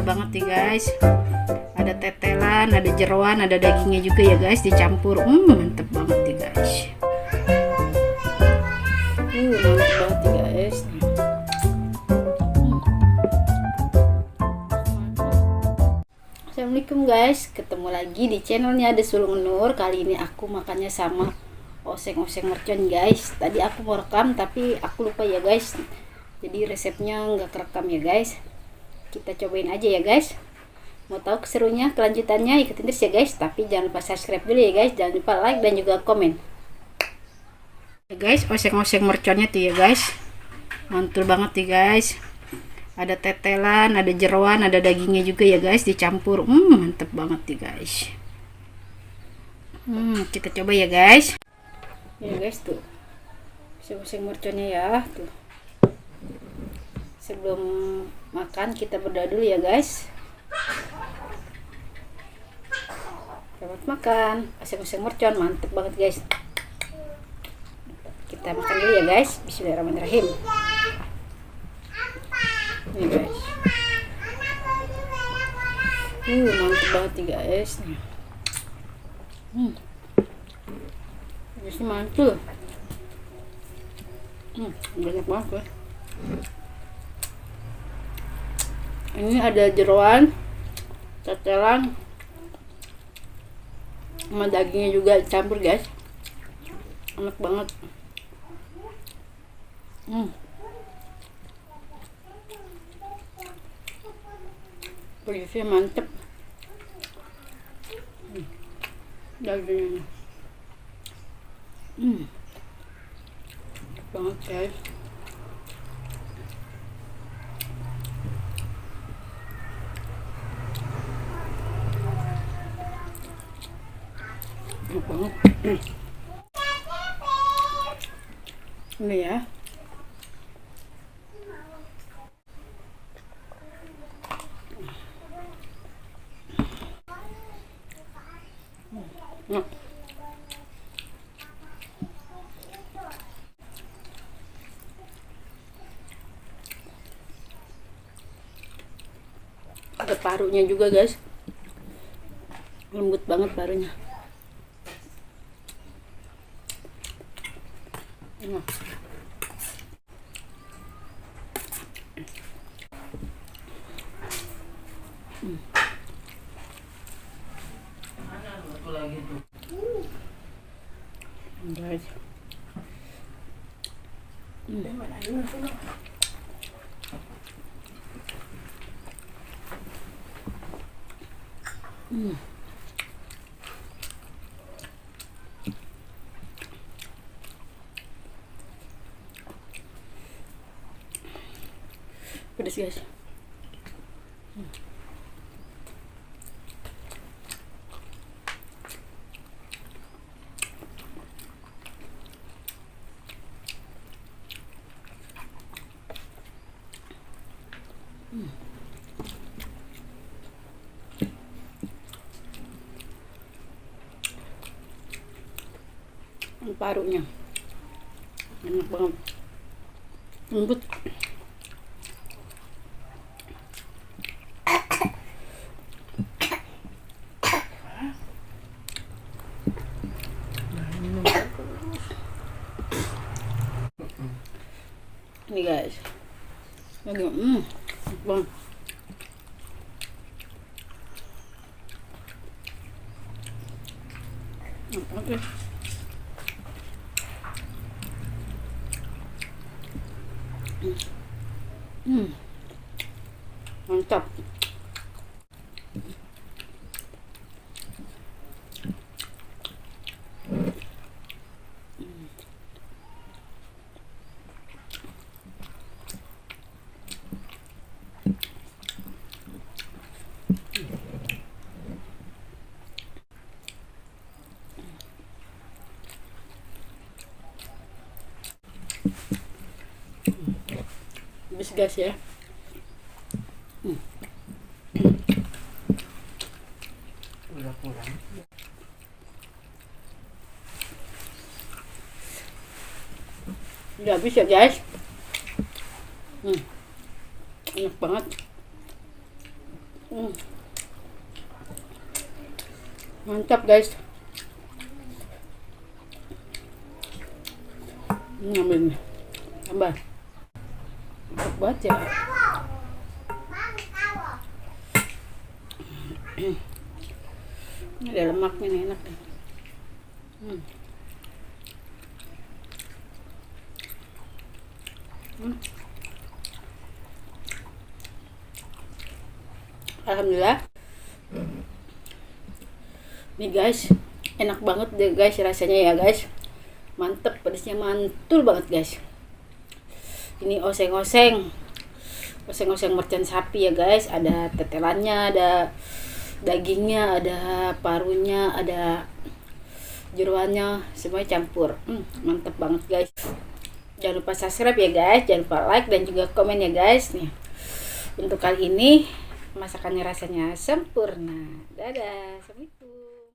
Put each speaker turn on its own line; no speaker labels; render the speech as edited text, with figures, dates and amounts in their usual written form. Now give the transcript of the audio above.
banget nih guys. Ada tetelan, ada jeroan, ada dagingnya juga ya guys, dicampur. Mantep banget nih guys. Mantep banget nih guys. Assalamualaikum guys, ketemu lagi di channelnya Ada Sulung Nur. Kali ini aku makannya sama oseng-oseng mercon guys. Tadi aku mau rekam tapi aku lupa ya guys, jadi resepnya nggak kerekam ya guys. Kita cobain aja ya guys. Mau tahu keseruannya, kelanjutannya, ikutin terus ya guys. Tapi jangan lupa subscribe dulu ya guys, jangan lupa like dan juga komen ya guys. Oseng-oseng merconnya tuh ya guys, mantul banget nih guys. Ada tetelan, ada jeroan, ada dagingnya juga ya guys, dicampur. Mantep banget nih guys. Kita coba ya guys. Ya guys, tuh oseng-oseng merconnya ya tuh. Sebelum makan kita berdoa dulu ya guys. Selamat makan oseng-oseng mercon, mantep banget guys. Kita makan dulu ya guys. Bismillahirrahmanirrahim. Nih guys, mantep banget nih guys. Guysnya mantul. Banyak banget guys. Ini ada jeroan, tetelan, sama dagingnya juga campur guys. Enak banget. Pedasnya mantep. Dagingnya enak banget guys. Enak banget. Ini ya. Ada parunya juga guys, lembut banget parunya. Guys, pedas guys. Parunya enak banget, lembut. Ini guys, lagi bang. Oke. Mantap. Habis gas ya. Udah pulang. Udah habis ya guys. Enak banget. Hmm. Mantap guys. Ambil nih. Tambah. Mantap banget ya. Ini ada lemaknya nih, enak nih. Alhamdulillah. Nih guys, enak banget deh guys rasanya ya guys. Mantep, pedasnya mantul banget guys. Ini oseng-oseng mercon sapi ya guys. Ada tetelannya, ada dagingnya, ada parunya, ada jeroannya, semuanya campur. Mantep banget guys. Jangan lupa subscribe ya guys, jangan lupa like dan juga komen ya guys. Nih, untuk kali ini masakannya rasanya sempurna. Dadah, assalamualaikum.